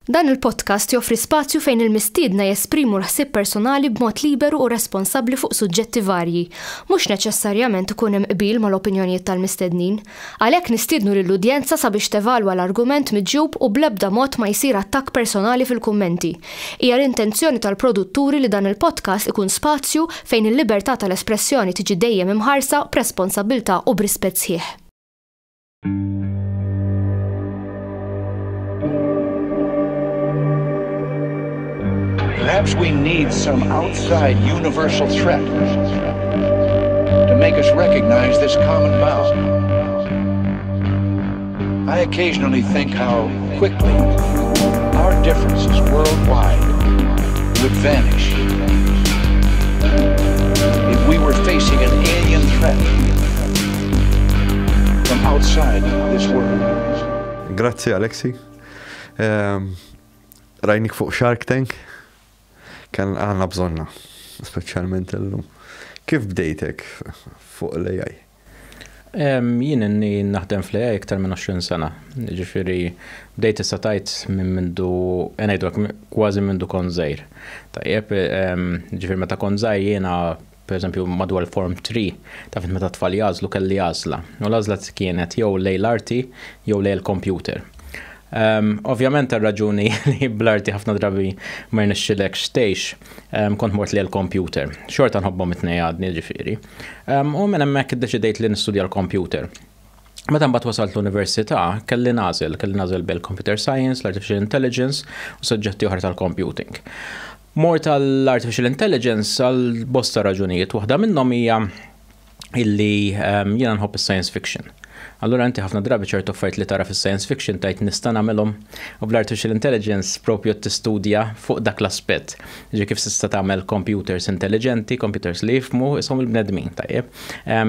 Dan il-podcast joffri spazju fejn il-mistiedna jesprimu l-ħsieb personali b'mod liberu u responsabbli fuq suġġetti varji, mhux neċessarjament ikun hemm qbil mal-opinjonijiet tal-mistednin. Għalhekk nistiednu lill-udjenza sabiex tevalwa l-argument miġjub u bl-ebda mod ma jsir attakk personali fil-kummenti. Hija l-intenzjoni tal-produtturi li dan il-podcast ikun spazju fejn il-libertà tal-espressjoni tiġi dejjem imħarsa b'responsabbiltà u b'rispett sħiħ. Perhaps we need some outside universal threat to make us recognize this common bound. I occasionally think how quickly our differences worldwide would vanish if we were facing an alien threat from outside this world. Grazie Alexiei. Rajnik fuq Shark Tank. Kan għanna bżonna, specialment l-lum. Kif bdejtek fuq l-AI? Jien inni naħdem fl-AI iktar minn 20 sena. Ġifiri, bdejt istatajt minn mindu, kważi mindu kon żgħir. Tajjeb, ġifiri meta kon żgħir jiena, per eżempju, madwar Form 3, tafit meta tfal jażlu kelli jażla. U l-għażla kienet jew lej l-arti, jew lej l-computer. Ovvjament ir-raġuni li bl-arti ħafna drabi ma rnexxilek xtejx kont mort li l-computer. Xorta nħobbhom it-tnejn għadni ġifieri. U minn hemmhekk iddeċidejt li nistudja l-computer. Meta mbagħad wasalt l-università kelli nażel bil-computer science, l-artificial intelligence u soġġetti oħra tal-computing. Mort tal-artificial intelligence għal bosta raġunijiet, waħda minnhom hija illi jiena nħobb is-science fiction. Allura inti ħafna drabi ċertu affarijiet li tara fis-science fiction tajt nista' nagħmelhom u bl-artificial intelligence propju tistudja fuq dak l-aspett. Ġi kif tista' tagħmel computers intelligenti, computers li jifhmu ishom il-bnedmin tajjeb.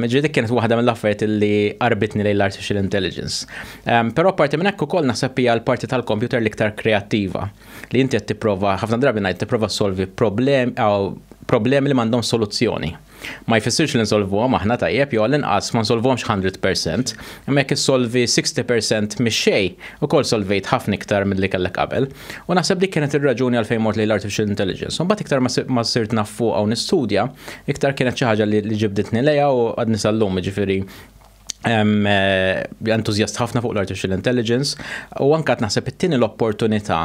Ġi dik kienet waħda mill-affarijiet li qarbitni lejn l-artificial intelligence. Però parti minn hekk ukoll naħseb hija l-parti tal-computer l-iktar kreattiva li inti qed tipprova ħafna drabi ngħid tipprova solvi problemi li m'għandhom soluzzjoni. Ma jfissirx li nsolvuhom aħna tajjeb jew l-inqas ma nsolvuhomx 100%, imma jekk issolvi 60% mix-xejn ukoll solvejt ħafna iktar milli kellek qabel. U naħseb dik kienet ir-raġuni għalfejn mort lejn l-artificial intelligence. U mbagħad iktar ma sirt naf fuqha u nistudja, iktar kienet xi ħaġa li ġibditni lejha u għadni sal-lum ġifieri entuzjast ħafna fuq l-artificial intelligence u anke qed naħseb it-tieni l-opportunità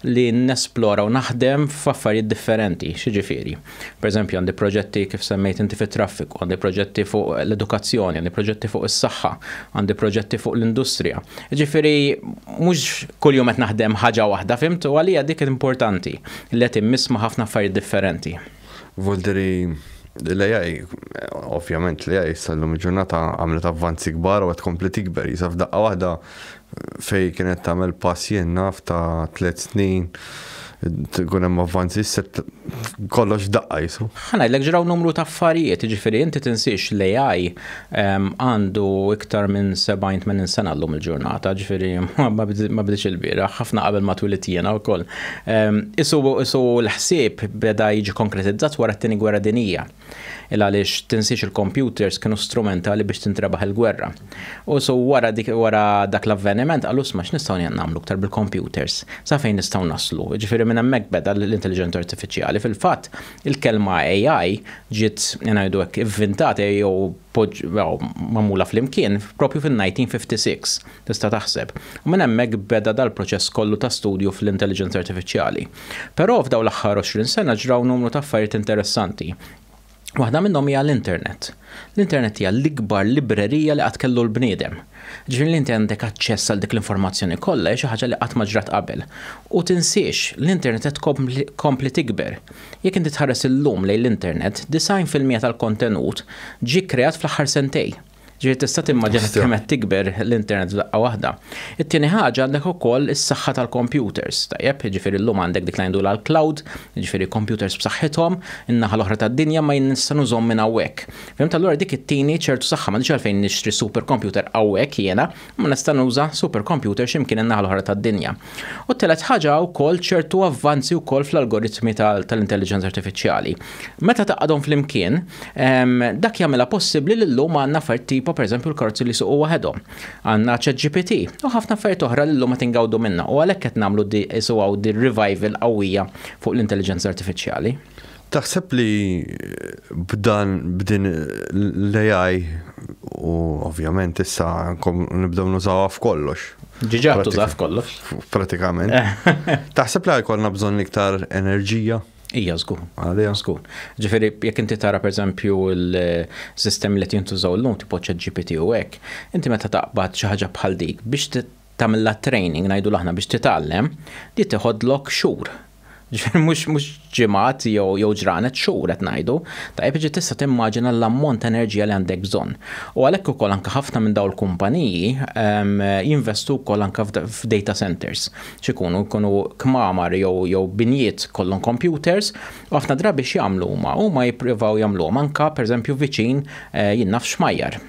li nesplora u naħdem f'affarijiet differenti, xiġifieri. Pereżempju għandi proġetti kif semmejt inti fit-traffiku, għandi proġetti fuq l-edukazzjoni, għandi proġetti fuq is-saħħa, għandi proġetti fuq l-industrija. Ġifieri mhux kuljum qed naħdem ħaġa waħda fimt u għalija dik importanti li qed immisma' ħafna affarijiet differenti. Volderi l-AI, ovvjament l-AI sal-lum il-ġurnata għamlet avvanzi kbar u għed kompli tikber. Jisaf daqqa waħda fej kienet tagħmel pass jenna ta' 3 snin, tkun hemm avvanzi kollox daqqa jisu. Ħanajdlek ġraw numru ta' affarijiet, ġifieri inti tinsiex l-AI għandu iktar minn 70-80 sena llum il-ġurnata, ġifieri ma bdiċ il-bira, ħafna qabel ma twilit jiena wkoll. Isu l-ħsieb beda jiġi konkretizzat wara t-tieni gwerra dinjija. Għaliex tinsiex il-computers kienu strumentali biex tintrebaħ il-gwerra. U so wara dak l-avveniment għallu smax nistgħu nagħmlu aktar bil-computers. Sa fejn nistgħu naslu. Ġifieri minn hemmhekk beda l-intelligenza artifiċjali. Fil-fatt il-kelma AI ġiet ngħidu hekk ivvintata jew magħmula flimkien propju fin-1956 tista' taħseb. U minn hemmhekk beda dal-proċess kollu ta' studju fl-intelligenza artifiċjali. Però f'dawn l-aħħar 20 sena ġraw numru ta' affarijiet interessanti. Waħda minnhom hija l-internet. L-internet hija l-ikbar librerija li qatt kellu l-bniedem. Ġifieri li inti għandek aċċess għal dik l-informazzjoni kollha xi ħaġa li qatt ma ġrat qabel. U tinsiex l-internet qed tkompli tikber. Jekk inti tħares illum lejn l-internet, 90% tal-kontenut ġie kreat fl-aħħar sentejn. Ġifieri tista' timmaġina kemm qed tikber l-internet f'daqqa waħda. It-tieni ħaġa għandek ukoll is-saħħa tal-computers. Tajjeb, ġifieri llum għandek dik li ngħidu l-cloud, ġifieri computers b'saħħithom, in-naħa l-oħra tad-dinja ma nista' nużhom minn hawnhekk. Fimt allura dik it-tieni ċertu saħħa m'għandix għalfejn nixtri supercomputer hawnhekk jiena, ma nista' nuża supercomputer x'imkien in-naħa l-oħra tad-dinja. U t-tielet ħaġa wkoll ċertu avvanzi wkoll fl-algoritmi tal-intelligenza artifiċjali. Meta taqgħadhom flimkien, dak jagħmilha possibbli li llum għandna affarijiet nantiċipaw pereżempju l-karozzi li suqu waħedhom. Għandna ChatGPT u ħafna affarijiet oħra li llum ma tingawdu minnha u għalhekk qed nagħmlu di revival qawwija fuq l-intelligenza artifiċjali. Taħseb li b'din l-AI u ovvjament issa nibdew nużawha f'kollox. Ġiġa tuża f'kollox. Pratikament. Taħseb li jkollna bżonn iktar enerġija? Ija, żgur. Żgur. Ġifieri jekk inti tara pereżempju l-sistemi li jintużaw llum tipo ChatGPT u hekk, inti meta taqbad xi ħaġa bħal dik biex tagħmilha training ngħidu aħna biex titgħallem, di tieħodlok xhur. Ġifieri mhux ġimgħat jew ġranet xhur qed ngħidu, tajjeb ġi tista' timmaġina l-ammont ta' enerġija li għandek bżonn. U għalhekk ukoll anke ħafna minn dawn il-kumpaniji jinvestu wkoll anke f'data centers. X'ikunu jkunu kmamar jew binjiet kollhom computers u ħafna drabi x'jagħmlu huma jippruvaw jagħmluhom anke pereżempju viċin jien naf xmajjar.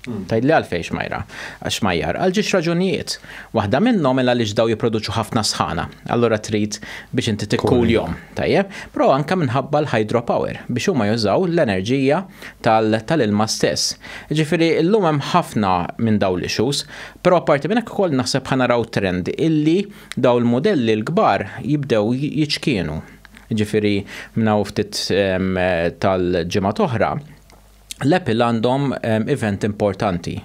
Tajdli għalfej xmajjar, għalġiex raġunijiet. Waħda minnhom illa li ġdaw jipproduċu ħafna sħana. Allura trid biex inti tikkul jom, tajjeb, però anke minħabba l-hydropower biex huma jużaw l-enerġija tal-ilma stess. Ġifieri llum hemm ħafna minn dawn l-issues, però apparti minn hekk ukoll naħseb ħanaraw trend illi dawn il-modelli l-kbar jibdew jiċkienu. Ġifieri minnaw ftit tal-ġimgħat oħra l-Apple għandhom event importanti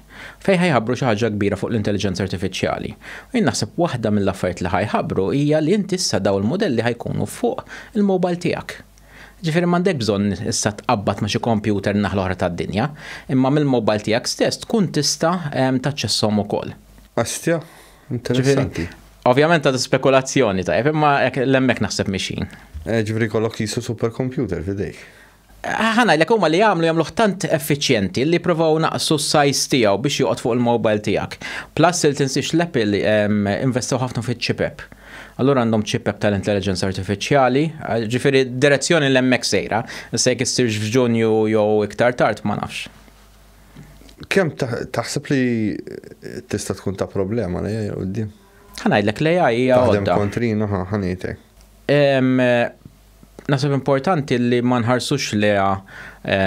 fejn ħajħabbru xi ħaġa kbira fuq l-intelligenza artifiċjali. U jien naħseb waħda mill-affarijiet li ħajħabbru hija li inti issa daw il-modelli ħajkunu fuq il-mobile tiegħek. Ġifieri m'għandek bżonn issa tqabbad ma' xi kompjuter naħa l-oħra tad-dinja, imma mill-mobile tiegħek stess tkun tista' taċċesshom ukoll. Astja, interessanti. Ovvjament għad spekulazzjoni tajjeb, imma l-hemmhekk naħseb mixin. Ġifieri kollok qisu supercomputer f'idejk. Ħana l huma li jagħmluh tant effiċjenti li provaw naqsu s-size tiegħu biex joqgħod fuq il-mobile tiegħek. Plus il tinsix l-Apple investew ħafna fiċ-chip. Allura għandhom chip tal-intelligenza artifiċjali, ġifieri direzzjoni l-hemmhekk sejra, issa jekk issirx f'Ġunju jew iktar tard ma nafx. Kemm taħseb li tista' tkun ta' problema li quddiem? Ħanajdlek l-AI hija għodda. Taħdem kontrina ħanejtek. Nasib importanti li ma nħarsux leha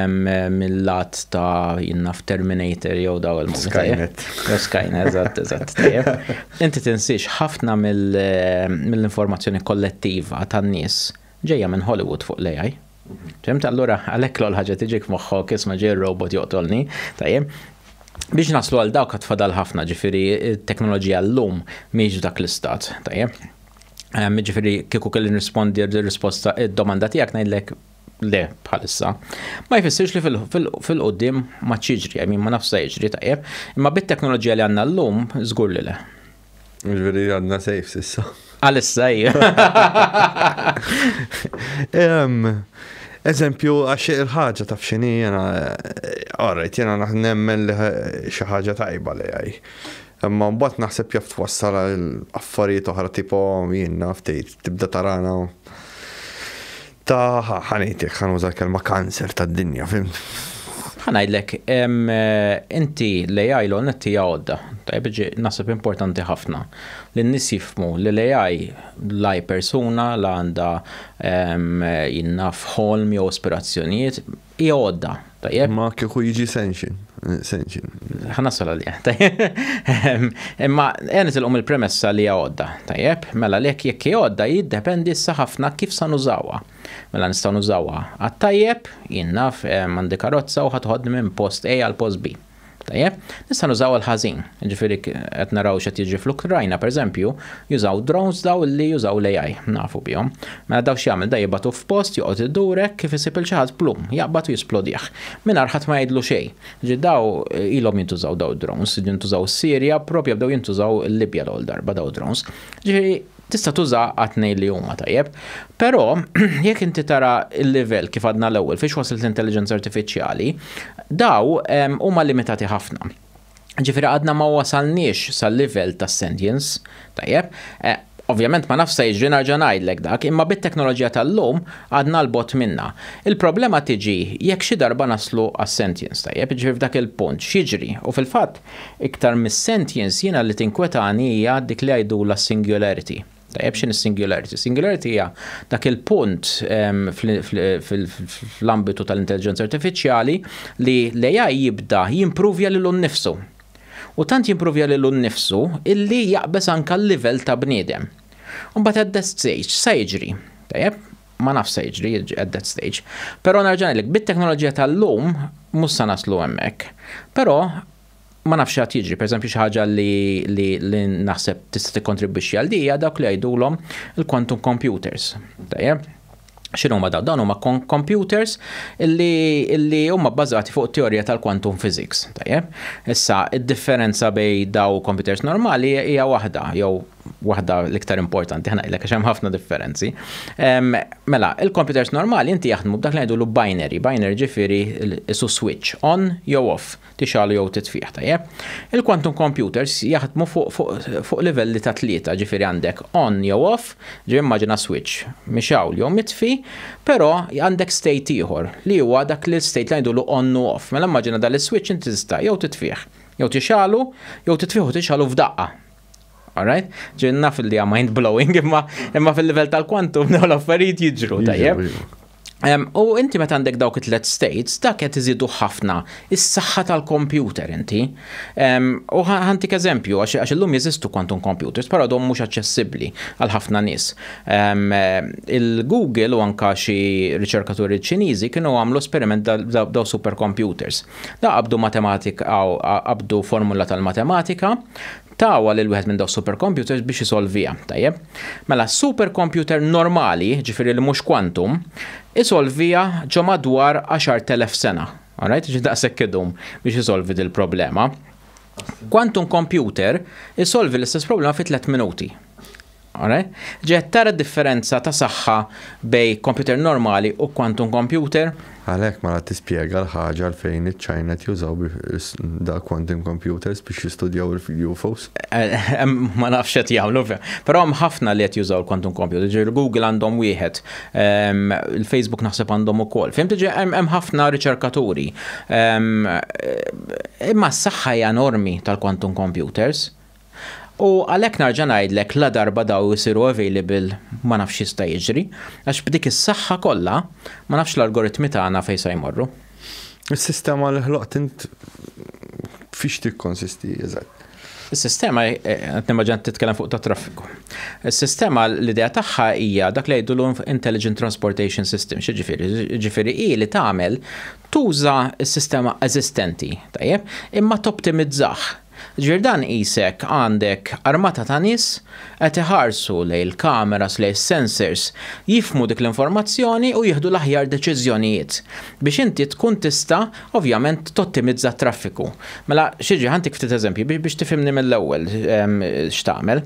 mill-lat ta' jinnaf Terminator jew daw Skynet. Skynet, eżatt. Inti tinsix ħafna mill-informazzjoni kollettiva tan-nies ġejja minn Hollywood fuq l-AI. Ġemt allura għalhekk l ħaġa tiġik moħħok isma' ġej robot joqtolni, tajjeb. Biex naslu għal dawk tfadal ħafna ġifieri t-teknoloġija llum mhix dak l-istat, tajjeb. Ġifieri kieku kelli nirrispondi r-risposta id-domanda tiegħek ngħidlek le bħalissa. Ma jfissirx li fil-qudiem ma ċiġri, ma nafx se jiġri tajjeb, imma bit-teknoloġija li għandna llum żgur li le. Ġifieri għandna safe issa. Għalissa Eżempju, għax il-ħaġa taf x'inhi jiena nemmen li xi ħaġa tajba li għaj. Imma mbagħad naħseb jaf twassal l-affarijiet oħra tipo jien naftejt tibda tarana ta' ħanejtek ħanuża l-kelma kanser tad-dinja, fimt? Ħanajdlek, inti l-AI l-onet hija għodda, tajb naħseb importanti ħafna li n-nies jifhmu li l-AI l-AI persuna la għandha jinnaf ħolm jew aspirazzjonijiet hija għodda, tajjeb. Ma kieku jiġi sentient. ħanassal għalija. Imma għenet il-premessa li għodda, tajjeb, mela lek jekk għodda jiddependi issa ħafna kif sa nużawa. Mela nistgħu nużawa għat-tajjeb, jinnaf mandi karozza u ħatħodni minn post A għal post B. Tajjeb, nista' nużaw il-ħażin. Ġifieri qed naraw x'qed jiġi fl-Ukrajna pereżempju, jużaw drones daw li jużaw l-AI, nafu bihom. Mela daw x'jagħmel da jibgħatu f'post joqgħod idurek kif isib il xi ħadd plum, jaqbad u jisplodih. Mingħajr ħadd ma jgħidlu xejn. Ġi daw ilhom jintużaw daw drones, jintużaw Sirja, propja bdew jintużaw l-Libja l-ewwel darba daw drones. Ġifieri tista' tuża għatnej li huma tajjeb. Però jekk inti tara l-livell kif għadna l-ewwel fiex waslet l-intelligenza artifiċjali, daw huma limitati ħafna. Ġifieri għadna ma wasalniex sal-livell tas-sentience, tajjeb. Ovvjament ma nafsa jiġri narġa' ngħidlek dak, imma bit-teknoloġija tal-lum għadna l-bot minna. Il-problema tiġi jekk xi darba naslu għas-sentience, tajjeb, ġifieri f'dak il-punt x'jiġri. U fil-fatt iktar mis-sentience jiena li tinkwetani hija dik li jgħidu la singularity. Tajjeb x'in is-singularity? Singularity hija dak il-punt fl-ambitu tal-intelligenza artifiċjali li l-AI jibda jimprovja lilu nnifsu. U tant jimprovja lilu nnifsu illi jaqbes anke l-livell ta' bniedem. U mbagħad at that stage sa jiġri. Tajjeb? Ma nafx se jiġri at that stage. Però nerġa' ngħidlek bit-teknoloġija tal-lum mhux se naslu hemmhekk. Però ma nafx għat jiġri, per eżempju xi ħaġa li naħseb tista' tikkontribwixxi għal dija dawk li jgħidulhom il-quantum computers. Tajjeb? X'inhu huma dawn huma computers illi huma bbażati fuq teorija tal-quantum physics. Tajjeb? Issa id-differenza bejn daw computers normali hija waħda jew waħda l-iktar importanti ħanaqilek għax hemm ħafna differenzi. Mela, il-computers normali inti jaħdmu b'dak li ngħidulu binary. Binary ġifieri isu switch on jew off, tixalu jew titfih, tajjeb. Il-quantum computers jaħdmu fuq livelli ta' tlieta, ġifieri għandek on jew off, ġifieri immaġina switch, mixawl jew mitfi, però għandek state ieħor li huwa dak li state li ngħidulu on u off. Mela immaġina dan is-switch inti tista' jew titfih, jew tixalu, jew titfih u tixalu f'daqqa. Alright? Ġin naf li mind blowing imma fil-livell tal-quantum dawn l-affarijiet jiġru, tajjeb. U inti meta għandek dawk it-tlet states, dak qed iżidu ħafna is-saħħa tal-computer inti. U ħantik eżempju għax illum jeżistu quantum computers, però dom mhux aċċessibbli għal ħafna nies. Il-Google u anke xi riċerkaturi Ċiniżi kienu għamlu esperiment daw supercomputers. Da qabdu matematika qabdu formula tal-matematika tawa lil wieħed minn daw supercomputers biex isolvija, tajjeb. Mela supercomputer normali, ġifieri li mhux quantum, isolvija ġo madwar 10,000 sena. Alright, daqshekk idum biex isolvi dil problema. Quantum computer isolvi l-istess problema fi 3 minuti. Alright? Ġiet tara differenza ta' saħħa bej computer normali u quantum computer. Għalhekk ma tispjega l-ħaġa fejn iċ-Ċajna jużaw da quantum computers biex jistudjaw il-UFOs. Ma nafx qed jagħmlu, però hemm ħafna li qed jużaw il-quantum computer. Ġifieri Google għandhom wieħed, il-Facebook naħseb għandhom ukoll. Fimt hemm ħafna riċerkaturi. Imma s-saħħa hija enormi tal-quantum computers. U għalhekk narġa' ngħidlek la darba daw isiru available ma nafx jista' jiġri, għax b'dik is-saħħa kollha ma nafx l-algoritmi tagħna fejn se jmorru. Is-sistema li ħloqt int fiex tikkonsisti eżatt? Is-sistema qed nimmaġin titkellem fuq ta' traffiku. Is-sistema l-idea tagħha hija dak li jgħidulu Intelligent Transportation System, ġifieri hi li tagħmel tuża s-sistema eżistenti, tajjeb, imma toptimizzah. Ġirdan isek għandek armata ta' nies qed iħarsu lejn il-kameras, lejn sensors, jifhmu dik l-informazzjoni u jieħdu l-aħjar deċiżjonijiet biex inti tkun tista' ovvjament tottimizza t-traffiku. Mela xiġi ħantik ftit eżempji biex tifhimni mill-ewwel x'tagħmel.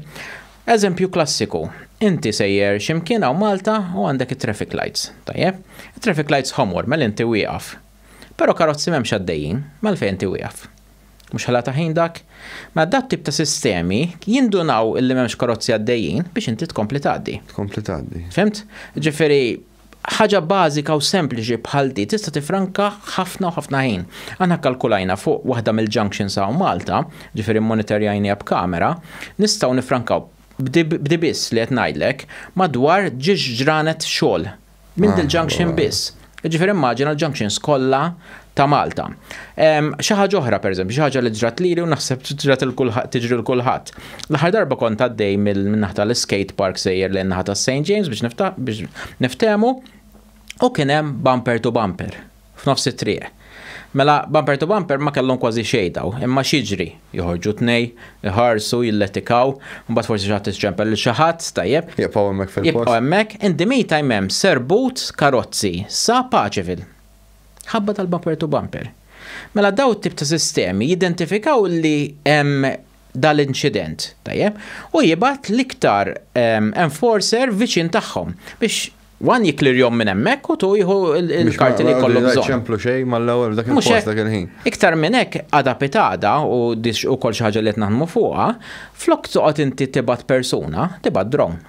Eżempju klassiku, inti sejjer x'imkien hawn Malta u għandek it-traffic lights, tajjeb? It-traffic lights ħomor mela inti wieqaf. Però karozzi m'hemmx għaddejjin, malfejn inti wieqaf. Mux ħalata ħin dak, ma dat tip ta' sistemi jindunaw illi memx karozzi għaddejjin biex inti tkompli tgħaddi. Tkompli tgħaddi. Fimt? Ġifieri ħaġa bażika u sempliċi bħal di tista' tifranka ħafna u ħafna ħin. Aħna kalkulajna fuq waħda mill-junctions hawn Malta, ġifieri monitorjajnija b'kamera, nistgħu nifrankaw b'di biss li qed ngħidlek madwar ġranet xogħol minn dil-junction biss. Ġifieri immaġina l-junctions kollha ta' Malta. Xi ħaġa oħra pereżempju, xi ħaġa li ġrat lili u naħseb tiġri l kulħadd. L-aħħar darba kont għaddej min-naħa tal-skate park sejjer lejn naħa ta' St. James biex niftehmu u kien hemm bumper to bumper f'nofs it-triq. Mela bumper to bumper ma kellhom kważi xejdaw, imma xiġri joħorġu tnej, iħarsu, jilletikaw, mbagħad forsi xi ħadd isċempel lil xi ħadd, tajjeb. Jibqgħu hemmhekk fil-post. Jibqgħu hemmhekk, in the meantime hemm serbut karozzi sa Paċeville. Ħabba tal-bumper to bumper. Mela daw it-tip ta' sistemi jidentifikaw li hemm dal-inċident, tajjeb, u jibgħat l-iktar enforcer viċin tagħhom biex wan jiklirjom minn hemmhekk u tu jieħu il-karti li jkollhom bżonn. ċemplu xejn mal-ewwel dak il-post dak il-ħin. Iktar minn hekk għadha pitada u kol xi ħaġa li qed naħdmu fuqha, flok toqgħod inti tibgħat persuna, tibgħat drone.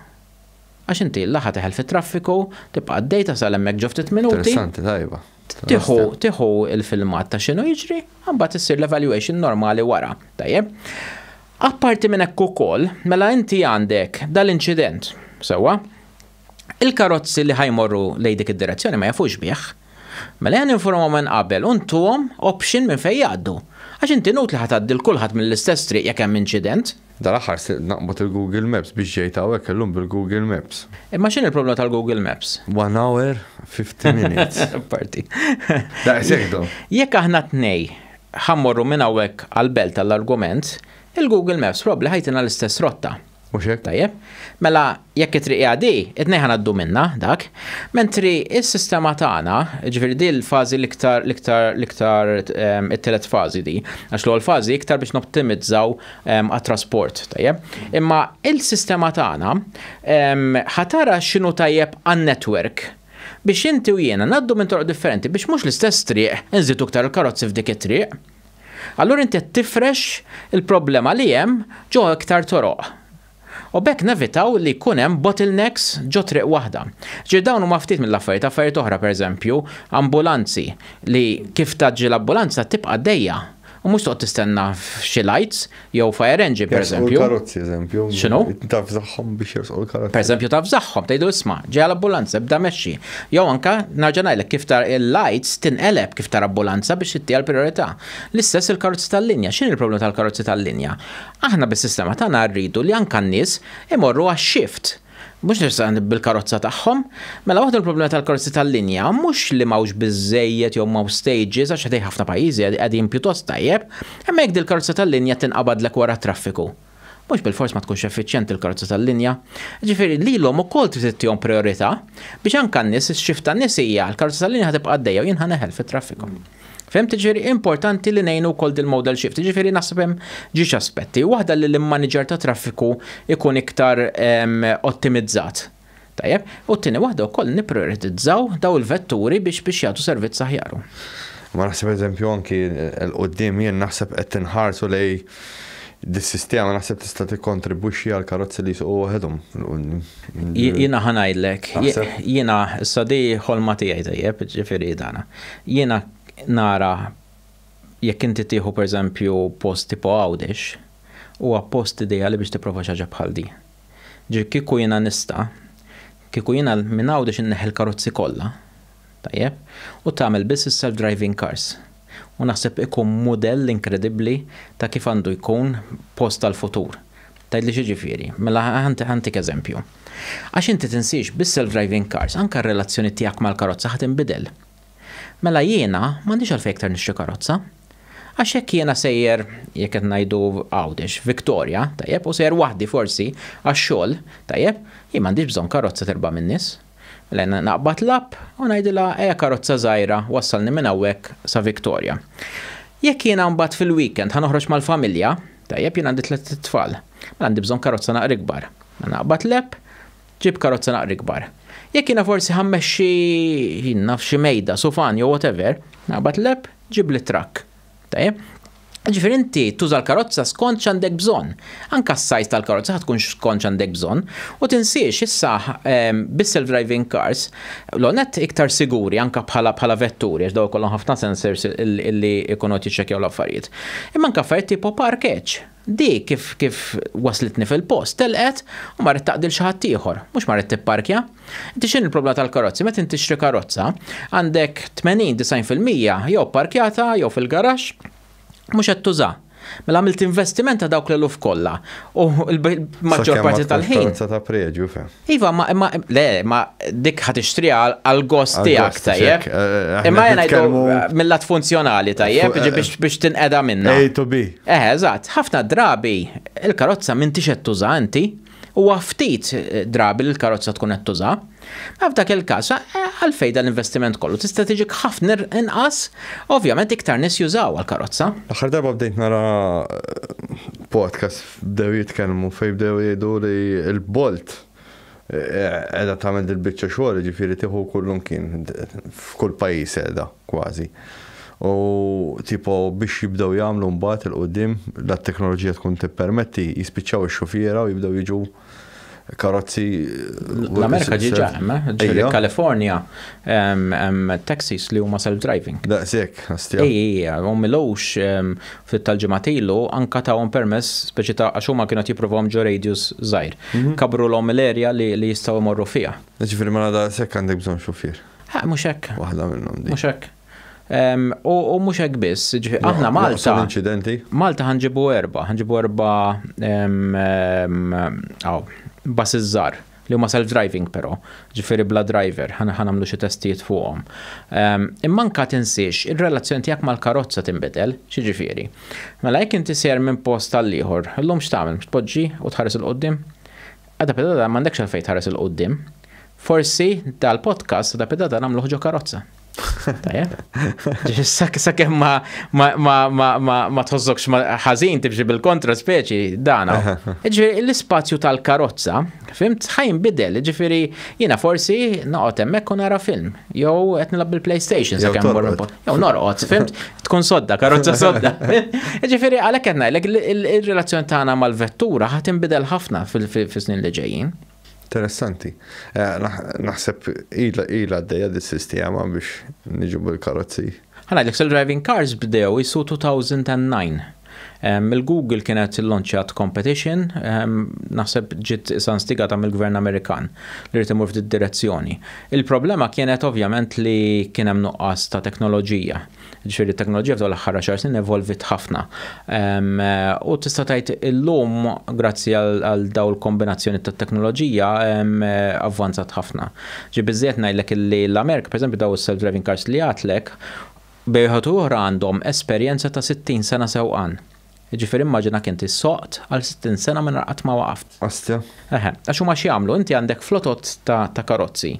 Għax inti l-laħa teħel fit-traffiku, tibqa' għaddej tasal hemmhekk ġo ftit minuti. Interessanti tajba. Tieħu il-filmat ta' x'inhu jiġri, mbagħad issir l-evaluation normali wara, tajjeb. Apparti minn hekk ukoll, mela inti għandek dal-inċident, sewwa, il-karozzi li ħajmorru lejn dik id-direzzjoni ma jafux bih. Mela jen informu minn qabel u ntuhom option minn fejn jgħaddu. Għax inti nut li ħatgħaddi l-kulħadd mill-istess triq jekk hemm inċident. Dal-aħħar naqbad il-Google Maps biex ġejt hawnhekk illum bil-Google Maps. Imma x'in il-problema tal-Google Maps? 1 hour, 50 minutes. Parti. Daqshekk. Jekk aħna tnej ħammorru minn hawnhekk għall-belt tal-argument, il-Google Maps probably ħajtina l-istess rotta. Mhux hekk? Tajjeb. Mela jekk it-triq għadi, it-nej ħanaddu minna dak, mentri is-sistema tagħna, ġifieri di l-fażi l-iktar it-telet fażi di, għax l-ewwel fażi iktar biex noptimizzaw għat-trasport, tajjeb. Imma il-sistema tagħna ħatara x'inhu tajjeb għan-network biex inti u jiena naddu minn toroq differenti biex mhux l-istess triq inżidu iktar il-karozzi f'dik it-triq. Allura inti tifresh il-problema li hemm ġo iktar toroq. U bekk nevitaw li jkun hemm bottlenecks ġo triq waħda. Ġir dawn huma ftit mill-affarijiet oħra pereżempju, ambulanzi li kif taġġi l-ambulanza tibqa' dejja. U mhux toqgħod tistenna f'xi lights jew fire engine pereżempju. Karozzi eżempju. X'inhu? Taf żagħhom biex jersqu l-karozzi. Pereżempju taf żagħhom tgħidu isma' ġej l-ambulanza bda mexxi. Jew anke narġa' ngħidlek kif tar il-lights tinqeleb kif tar ambulanza biex tittieha l-prijorità. L-istess il-karozzi tal-linja. X'inhi il-problema tal-karozzi tal-linja? Aħna bis-sistema tagħna rridu li anke n-nies imorru għax-shift. Mux nirsan bil-karozza tagħhom, mela waħda l-problema tal-karozzi tal-linja mhux li mawx biżejjed jew maw stages għax għadej ħafna pajjiżi qegħdin pjuttost tajjeb, imma jekk il-karozza tal-linja tinqabadlek wara traffiku. Mhux bil-fors ma tkunx effiċjenti l-karozza tal-linja. Ġifieri lilhom ukoll trid tihom priorità biex anke n-nies ix-xift tan-nies hija l-karozza tal-linja ħatibqa' għaddejja u jien ħaneħel fit-traffiku. Femt ġifieri importanti li ngħinu wkoll dil-modal shift, ġifieri naħseb hemm ġiex aspetti. Waħda li l-manager ta' traffiku ikun iktar ottimizzat. Tajjeb, u t-tieni waħda wkoll nipprioritizzaw daw il-vetturi biex jagħtu servizz aħjaru. Ma naħseb eżempju anki l-qudiem jien naħseb qed tinħarsu lej dis-sistema naħseb tista' tikkontribwixxi għal karozzi li jsuqu waħedhom. Jiena ħanajdlek, jiena issa di ħolma tiegħi tajjeb, ġifieri dana. Jiena nara jekk inti tieħu pereżempju post tipo Audix huwa post ideali biex tipprova xi ħaġa bħal di. Kieku jiena nista' kieku jiena minn Audix inneħħi l-karozzi kollha, tajjeb, u tagħmel biss is-self-driving cars. U naħseb ikun mudell inkredibbli ta' kif għandu jkun post tal-futur. Tgħidli xi ġifieri, mela ħantik eżempju. Għax inti tinsix bis-self-driving cars anke r-relazzjoni tiegħek mal-karozza ħadd inbidel. Mela jiena m'għandix għalfejn iktar nixtri karozza. Għax hekk jiena sejjer jekk qed ngħidu Audix, Victoria, tajjeb, u sejjer waħdi forsi għax-xogħol, tajjeb, jien m'għandix bżonn karozza terba' min-nies. Mela naqbad l-app u ngħidilha ejja karozza żgħira wassalni minn hawnhekk sa Victoria. Jekk jiena mbagħad fil-weekend ħanoħroġ mal-familja, tajjeb jien għandi 3 tfal. Mela għandi bżonn karozza naqra ikbar. Naqbad l-app, ġib karozza naqra ikbar. Jekk jiena forsi ħammexxi naf xi mejda, sufan jew whatever, naqbad l-app, ġib li trakk. Tajjeb? Ġifieri inti tuża l-karozza skont x'għandek bżonn. Anke s-sajż tal-karozza ħad tkun skont x'għandek bżonn u tinsiex issa bis-self-driving cars l-onet iktar siguri anke bħala vetturi għax daw kollhom ħafna sensors illi jkunu jiċċekkjaw l-affarijiet. Imma anke affarijiet tipo parkeġġ. Di kif waslitni fil-post, telqet u marret taqdil xi ħadd ieħor, mhux marret tipparkja. Inti x'in il-problema tal-karozzi? Meta inti tixtri karozza, għandek 80-90% jew parkjata jew fil-garaxx mhux qed tuża. Mela għamilt investiment ta' dawk l-eluf kollha u l-maġġor parti tal-ħin. Karozza ta' preġju fe. Iva, ma dik ħad tixtriha għall-gost tiegħek tajjeb. Imma jena jgħidu mill-lat funzjonali tajjeb biex tinqeda minnha. A to B. Eżatt, ħafna drabi il-karozza m'intix qed tuża inti u ftit drabi l-karozza tkun qed tuża. Ma f'dak il-każ għalfejn dan l-investiment kollu tista' tiġik ħafna inqas, ovvjament iktar nies jużaw għall-karozza. L-aħħar darba bdejt nara podcast bdew jitkellmu fejn bdew jgħidu li l-Bolt qiegħda tagħmel il-biċċa xogħol, ġifieri tieħu kullum kien f'kull pajjiż qiegħda kważi. U tipo biex jibdew jagħmlu mbagħad il-qudiem la t-teknoloġija tkun tippermetti jispiċċaw ix-xufiera u jibdew jiġu karozzi. L-Amerika ġiġa, California, taxis li huma self-driving. Daqsek, għastja. U milux fit-tal-ġematilu anka tawhom permess speċi ta' għax huma kienu jipprovhom ġo radius żgħir. Kabru l-hom l-erja li jistgħu jmorru fiha. Ġifieri mela daqshekk għandek bżonn xufier. Mhux hekk. Waħda minnhom di. Mhux hekk. U mhux hekk biss, aħna Malta ħanġibu erba' bas iż-żgħar li huma self-driving però, ġifieri bla driver, ħanamlu xi testijiet fuqhom. Imma anke tinsiex ir-relazzjoni tiegħek mal-karozza tinbidel, x'jiġifieri. Mela jekk inti ser minn post tal ieħor, illum x'tagħmel? Tpoġġi u tħares il-qudiem? Għadha pedada m'għandekx għalfejn tħares il-qudiem. Forsi dal-podcast għadha pedada nagħmluh ġo karozza. Tajjeb. Sakemm ma tħossokx ħażin tibġi bil-kontra speċi dana. Ġifieri l-ispazju tal-karozza, fimt, ħajnbidel, ġifieri jiena forsi noqgħod hemmhekk u nara film, jew qed nilgħab bil-PlayStation sakemm jew norqod, fimt, tkun sodda, karozza sodda. Ġifieri għalhekk qed ngħidlek il-relazzjoni tagħna mal-vettura ħadd inbidel ħafna fis-snin li ġejjin. Interessanti. Naħseb ila għaddejja dis-sistema biex niġu bil-karozzi. Ħanajdlek self-driving cars bdew jisu 2009. Il-Google kienet il-launchat competition, naħseb ġiet sanstigata mill-Gvern Amerikan li rrid imur f'din direzzjoni. Il-problema kienet ovvjament li kien hemm nuqqas ta' teknoloġija. Ġifieri t-teknoloġija f'dawn l-aħħar 10 snin evolvit ħafna. U tista' tgħid illum grazzi għal dawn il-kombinazzjoni tat-teknoloġija avvanzat ħafna. Ġi biżżejjed ngħidlek li l-Amerika, pereżempju daw is-self-driving cars li għatlek, bejħatu oħra għandhom esperjenza ta' 60 sena sewqan. Ġifieri immaġina inti soqt għal 60 sena minn qatt ma waqaft. Astja. Għax huma x'jagħmlu, inti għandek flotot ta' karozzi.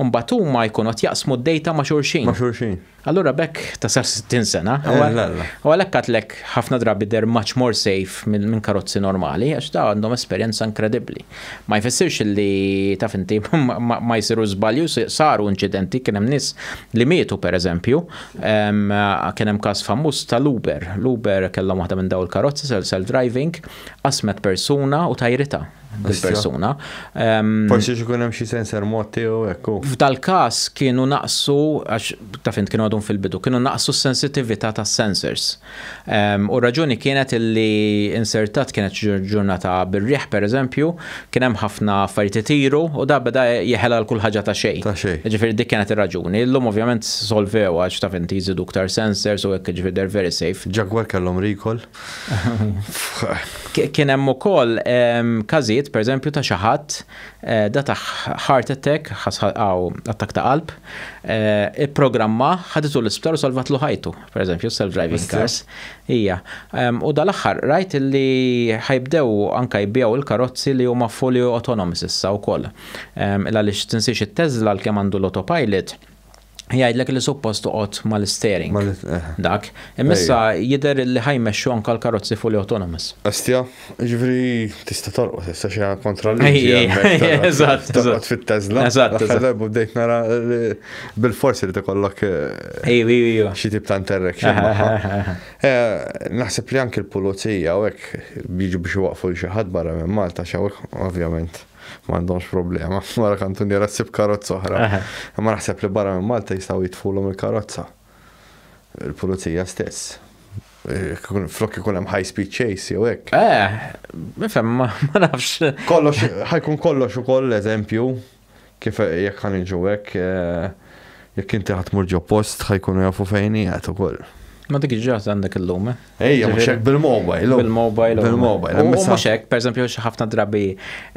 U mbagħad huma jkunu qed jaqsmu d-dejta ma' xulxin. Ma' xulxin. Allura bekk ta' sar 60 sena. U għalhekk għatlek ħafna drabi they're much more safe minn karozzi normali, għax da għandhom esperjenza inkredibbli. Ma jfissirx li taf inti ma jsiru żbalju, saru inċidenti, kien hemm nies li mietu pereżempju, kien hemm każ famuż tal-Uber. L-Uber kellhom waħda minn dawn il-karozzi self-driving, qasmet persuna u tajrita bil-persuna. Forsi xikun hemm xi sensor motti u ekku. F'dal-każ kienu naqsu, għax taf int kienu għadhom fil-bidu, kienu naqsu s-sensitività tas-sensors. U raġuni kienet illi insertat kienet ġurnata bir-riħ pereżempju, kien hemm ħafna affarijiet itiru u da beda jeħela l kull ħaġa ta' xejn. Ġifieri dik kienet ir-raġuni. Illum ovvjament solvew għax taf inti jżidu iktar sensors u hekk ġifieri they're very safe. Jaguar kellhom recall. Kien hemm ukoll każijiet pereżempju ta' xi ħadd data heart attack, attak ta' qalb, il-programma ħaditu l-isptar u salvat lu ħajtu, pereżempju self-driving cars. Hija. U dal-aħħar rajt li ħajbdew anke jbiegħu il-karozzi li huma fully autonomous issa wkoll. Għaliex tinsiex it-Tesla kemm għandu l-autopilot jgħidlek li suppost toqgħod mal-steering. Dak. Imissa jidher li ħajmexxu anke l-karozzi fully autonomous. Astja, ġifieri tista' torqod issa xi kontra l-liġi. Eżatt. Torqod fit-Tesla. Eżatt. Bdejt nara bil-forsi li tikollok xi tip ta' interaction magħha. Naħseb li anke l-pulizija u hekk biġu biex iwaqfu xi ħadd barra minn Malta x'hawnhekk ovvjament m'għandhomx problema. Wara kantu nira ssib karozza oħra. Ma naħseb li barra minn Malta jistgħu jitfulhom il-karozza. Il-pulizija stess. Flok ikun hemm high speed chase jew hekk. Nifhem ma nafx. Kollox ħajkun kollox ukoll eżempju kif jekk ħaniġu hekk jekk inti ħatmur ġo post ħajkunu jafu fejn qiegħed ukoll. Ma dik ġaħt għandek il-lum, Ejja, mux hekk bil-mobile. Bil-mobile. U mux hekk, per eżempju, ħafna drabi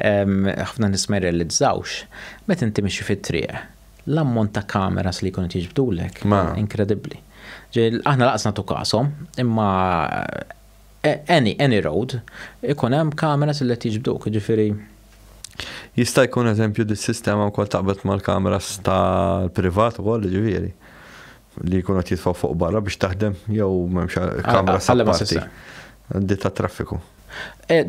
ħafna nisma jrealizzawx. Met inti mixi fit-triq, l-ammont ta' kameras li jkunu tiġbdulek. Inkredibbli. Aħna laqsna tu kasom, imma any road, ikun hemm kameras li tiġbduk, ġifieri. Jista' jkun eżempju dis-sistema wkoll taqbad mal-kameras tal-privat ukoll, ġifieri. Li jkunu jitfaw fuq barra biex taħdem jew m'hemmx kamra separati. Dita traffiku.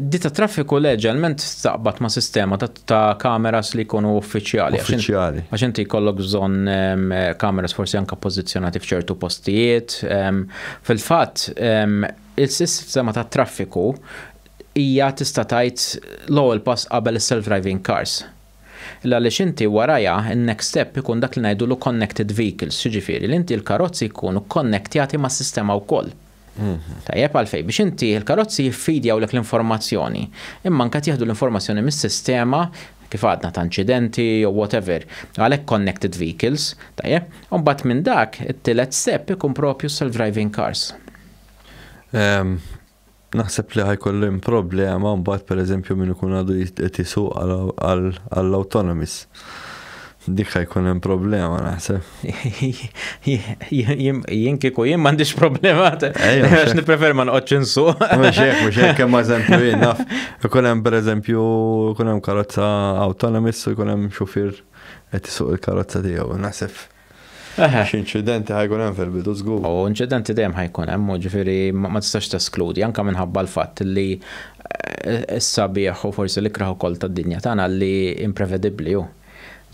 Dita traffiku leġalment taqbad ma' sistema ta' kameras li jkunu uffiċjali. Għax inti jkollok bżonn kameras forsi anke pożizzjonati f'ċertu postijiet. Fil-fatt il-sistema ta' traffiku hija tista' tgħid l-ewwel pass qabel is-self-driving cars. Għaliex inti warajja in-next step ikun dak li ngħidulu connected vehicles, jiġifieri li inti l-karozzi jkunu konnektjati mas-sistema wkoll. Tajjeb għalfejn biex inti l-karozzi jiffidjawlek l-informazzjoni, imma anke jieħdu l-informazzjoni mis-sistema kif għadna ta' inċidenti jew whatever, għalhekk connected vehicles, tajjeb, u mbagħad minn dak it-tielet step ikun propju self-driving cars. Naħseb li ħajkollu problema mbagħad pereżempju min ikun għadu qed isuq għall-autonomous. Dik ħajkun hemm problema naħseb. Jien kieku jien m'għandix problema għax nipprefer ma noqgħodx insuq. Mhux hekk hemm eżempju jien naf. Ikun hemm pereżempju ikun hemm karozza autonomous u jkun hemm xufier qed isuq il-karozza tiegħu naħseb. X'inċidenti ħajkun hemm fil-bidu żgur. U inċidenti dejjem ħajkun hemm, ġifieri ma tistax teskludi anke minħabba l-fatt li s-sabiħ u forsi l-ikraħ ukoll tad-dinja tagħna li imprevedibbli hu.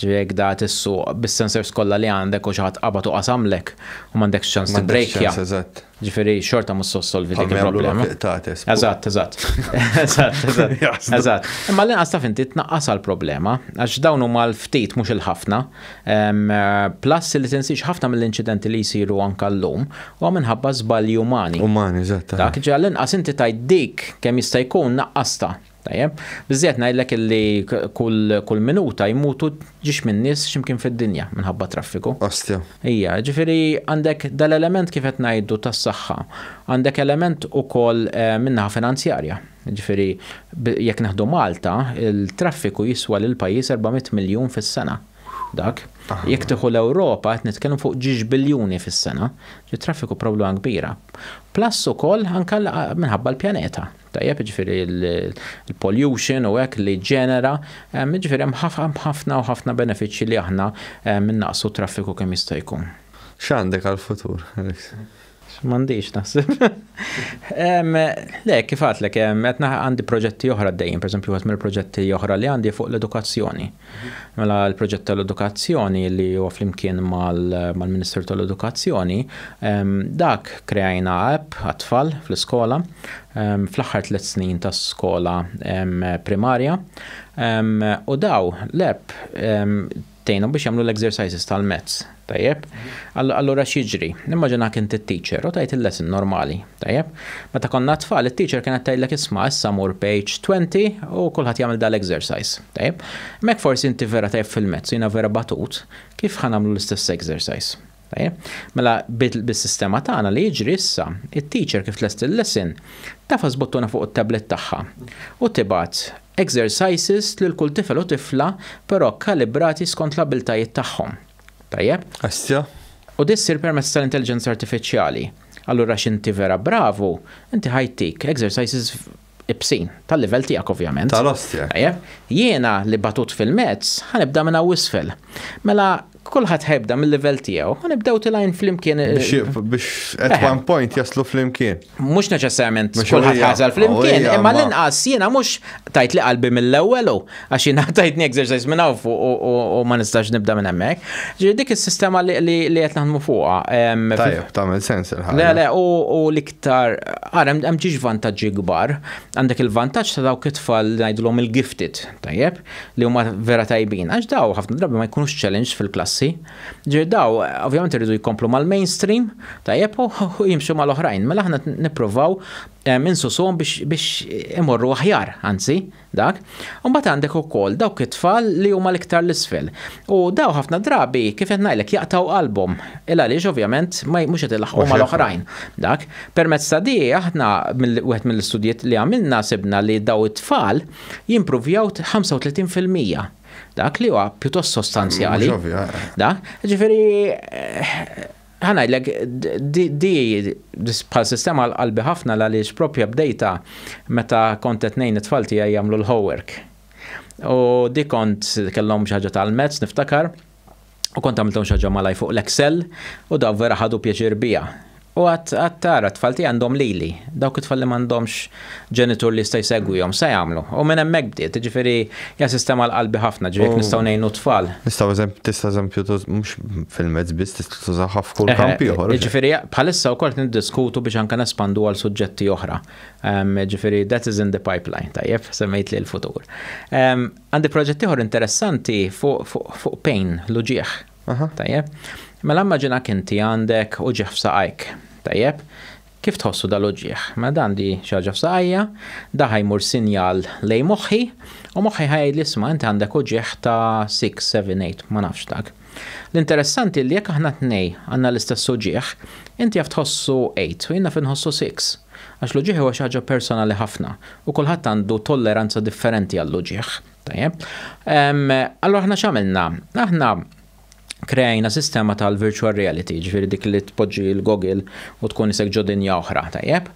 Ġifieri da tissuq bis-sensors kollha li għandek u xi ħadd qabad u qasamlek u m'għandekx ċans tibbrejkja. Ġifieri xorta mhux solvi dik il-problema. Eżatt. Imma l-inqas taf inti tnaqqas għall-problema għax dawn huma l-ftit mhux il-ħafna. Plus li tinsix ħafna mill-inċidenti li jsiru anke llum huwa minħabba żbalji umani. Umani, eżatt. Dak ġi għall-inqas inti tgħid dik kemm jista' jkun naqqasta. Tajjeb, biżżejjed ngħidlek li kull minuta jmutu ġiex minn nies x'imkien fid-dinja minħabba traffiku. Ostja. Ija, ġifieri għandek dal-element kif qed ngħidu tas-saħħa, għandek element ukoll minnaħa finanzjarja. Ġifieri jekk neħdu Malta, il-traffiku jiswa lil pajjiż 400 miljun fis-sena. Dak, jekk tieħu l-Ewropa qed nitkellem fuq ġiex biljuni fis-sena, traffiku problema kbira. Plus ukoll anke minħabba l-pjaneta. Tajjeb ġifieri il-pollution u hekk li ġenera, ġifieri hemm ħafna benefiċċji li aħna minnaqsu traffiku kemm jista' jkun. X'għandek għall-futur, Alex? M'għandix naħseb. Le, kif għadlek, qed għandi proġetti oħra dejjem, pereżempju wieħed mill-proġetti oħra li għandi fuq l-edukazzjoni. Mela l-proġett tal-edukazzjoni li huwa flimkien mal-Ministeru tal-Edukazzjoni, dak krejajna app għat-tfal fl-iskola fl-aħħar 3 snin tas-skola primarja u daw l-app tgħinhom biex jagħmlu l-exercises tal-mezz. Tajjeb? Allura x'jiġri? Immaġina inti t-teacher u tgħid il-lesson normali. Tajjeb? Meta konna tfal, it-teacher kienet tgħidlek isma' issa mur page 20 u kulħadd jagħmel dal-exercise. Tajjeb? Mek forsi inti vera tajjeb fil-mezz, jiena vera batut, kif ħanamlu l-istess exercise? Tajjeb? Mela bis-sistema tagħna li jiġri issa, it-teacher kif tlest il-lesson tafas bottuna fuq it-tablet tagħha u tibgħat exercises lil kull tifel u tifla però kalibrati skont l-abiltajiet tagħhom. Tajjeb? Astja. U dissir permezz tal-intelligenza artifiċjali. Allura x'inti vera bravu, inti ħajtik exercises ibsin, tal-livell tiegħek ovvjament. Tal-ostja. Tajjeb? Jiena li batut fil-mezz ħanibda minn wisfel. Mela kulħadd ħebda mill-livell tiegħu, ħanibdew tilajn flimkien. Biex at one point jaslu flimkien. Mhux neċessarjament kulħadd ħażal flimkien, imma l-inqas jiena mhux tajt li qalbi mill-ewwel għax jiena tajtni exercise minn hawn u ma nistax nibda minn hemmhekk. Ġifieri dik is-sistema li qed naħdmu fuqha. Tajjeb, tagħmel sens il-ħaġa. Le, u l-iktar hemm ġiex vantaġġi kbar. Għandek il-vantaġġ ta' dawk it-tfal li ngħidulhom il-gifted, tajjeb, li huma vera tajbin. Għax daw ħafna drabi ma jkunux challenge fil-klassi. Ġifieri daw ovvjament iridu jkomplu mal-mainstream, tajjeb u jimxu mal-oħrajn. Mela aħna nippruvaw minsusuhom biex imorru aħjar, anzi, dak. U mbagħad għandek ukoll dawk it-tfal li huma l-iktar l-isfel. U daw ħafna drabi kif qed ngħidlek jaqtaw qalbhom. Għaliex ovvjament mhux qed ilaħqu mal-oħrajn. Dak. Permezz ta' di aħna wieħed mill-istudjiet li għamilna sibna li daw it-tfal jimprovjaw 35%. Dak li huwa pjuttost sostanzjali. Dak. Ġifieri ħanajdlek di bħal sistema qalbi ħafna għaliex propja bdejta meta kont qed ngħin it-tfal tiegħi jagħmlu l-homework. U di kont kellhom xi ħaġa tal-mezz niftakar u kont għamilthom xi ħaġa malaj fuq l-Excel u daw vera ħadu pjaċir biha. U għattara tfalti għandhom lili, dawk it-tfal li m'għandhomx ġenitur li jista' jsegwihom se jagħmlu. U minn hemmhekk bdiet, ġifieri hija sistema l-qalbi ħafna, ġifieri nistgħu ngħinu tfal. Tista' eżempju mhux fil-mezz biss tista' tużaha f'kull kamp ieħor. Ġifieri bħalissa wkoll niddiskutu biex anke nespandu għal suġġetti oħra. Ġifieri that is in the pipeline, tajjeb, semmejt li l-futur. Għandi proġetti ieħor interessanti fuq pain, l-uġieħ. Tajjeb. Mela immaġinak inti għandek uġieħ f'saqajk, tajjeb? Kif tħossu dal-uġieħ? Ma għandi xi ħaġa f'saqajja, da ħajmur sinjal lejn moħħi, u moħħi ħajd li isma' inti għandek uġieħ ta' 6, 7, 8, ma nafx dak. L-interessanti li jekk aħna tnej għandna l-istess uġieħ, inti jaf tħossu 8 u jiena finħossu 6. Għax l-uġieħ huwa xi ħaġa personali ħafna u kulħadd għandu tolleranza differenti għall-uġieħ, tajjeb? Allura aħna x'għamilna? Aħna kreajna sistema tal-virtual reality, ġifieri dik li tpoġġi l-Google u tkun isek ġo dinja oħra, tajjeb?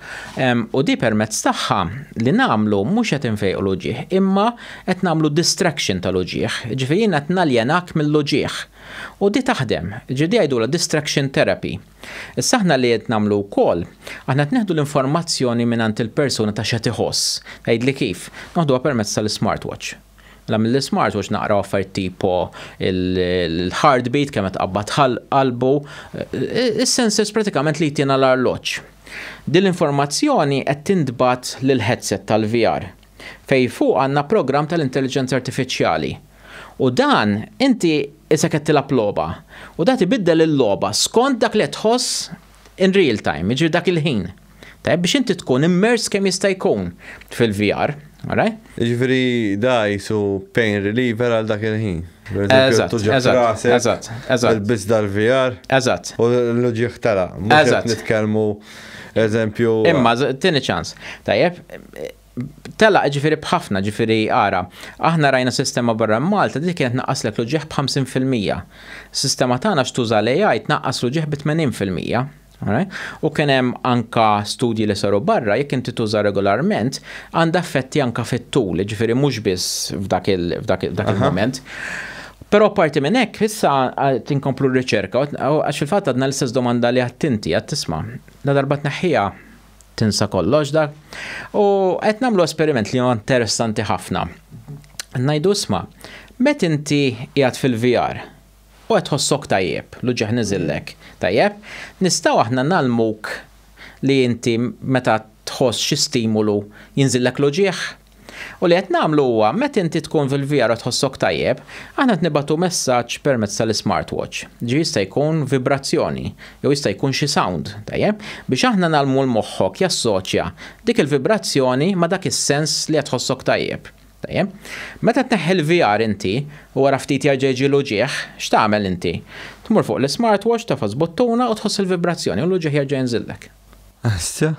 U di permezz tagħha li nagħmlu mhux qed infejqu l-uġieħ, imma qed nagħmlu distraction tal-uġieħ, ġifieri jiena qed naljenak mill-uġieħ. U di taħdem, ġiedi jgħidula distraction therapy. Issa aħna li qed nagħmlu wkoll, aħna qed neħdu l-informazzjoni mingħand il-persuna ta' x'qed iħoss. Tgħidli kif? Naħduha permezz tal-smartwatch. La mill-smartwatch naqra affarijiet tipo il-heartbeat kemm qed qabad qalbu, is-sensors pratikament li jtina l-arloġġ. Din l-informazzjoni qed tintbagħat lill-headset tal-VR fejn fuq għandna programm tal-intelligenza artifiċjali. U dan inti issa qed tilab logħba u da tibiddel il-logħba skont dak li tħoss in real time, jiġri dak il-ħin. Tajjeb biex inti tkun immers kemm jista' jkun fil-VR. Ġifieri da jisu pain reliever għal dak il-ħin. Eżatt. Il-biss dal-VR. Eżatt. U l-uġieħ tara. Mhux qed nitkellmu eżempju. Imma tieni ċans. Tajjeb, tella ġifieri b'ħafna, ġifieri ara. Aħna rajna sistema barra Malta dik kienet naqqaslek l-uġieħ b'50%. Sistema tagħna x'tuża l-AI tnaqqas l-uġieħ b'80%. U kien hemm anka studji li saru barra jekk inti tuża regolarment għandha effetti anka fit-tul, ġifieri mhux biss f'dak il-moment. Però parti minn hekk issa tinkomplu r-riċerka għax fil-fatt għadna l-istess domanda li għattinti għad tisma' la darba tneħħiha tinsa kollox dak. U qed nagħmlu esperiment li huwa interessanti ħafna. Ngħidu isma' met inti qiegħed fil-VR u qed tħossok tajjeb, l-uġieħ niżillek. Tajjeb, nistgħu aħna nagħlmuk li inti meta tħoss xi stimulu jinżillek l-uġieħ. U li qed nagħmlu huwa meta inti tkun fil-VR u tħossok tajjeb, aħna qed nibgħatu messaġġ permezz tal-smartwatch. Jista' jkun vibrazzjoni, jew jista' jkun xi sound, tajjeb, biex aħna nagħlmu l-moħħok jassoċja dik il-vibrazzjoni ma' dak is-sens li qed tħossok tajjeb. Meta tneħħi l-VR inti u wara ftit jerġa' jiġi l-uġieħ, x'tagħmel inti? Tmur fuq l-smartwatch tafas bottuna u tħoss il-vibrazzjoni u l-uġieħ jerġa' jinżillek. Assja,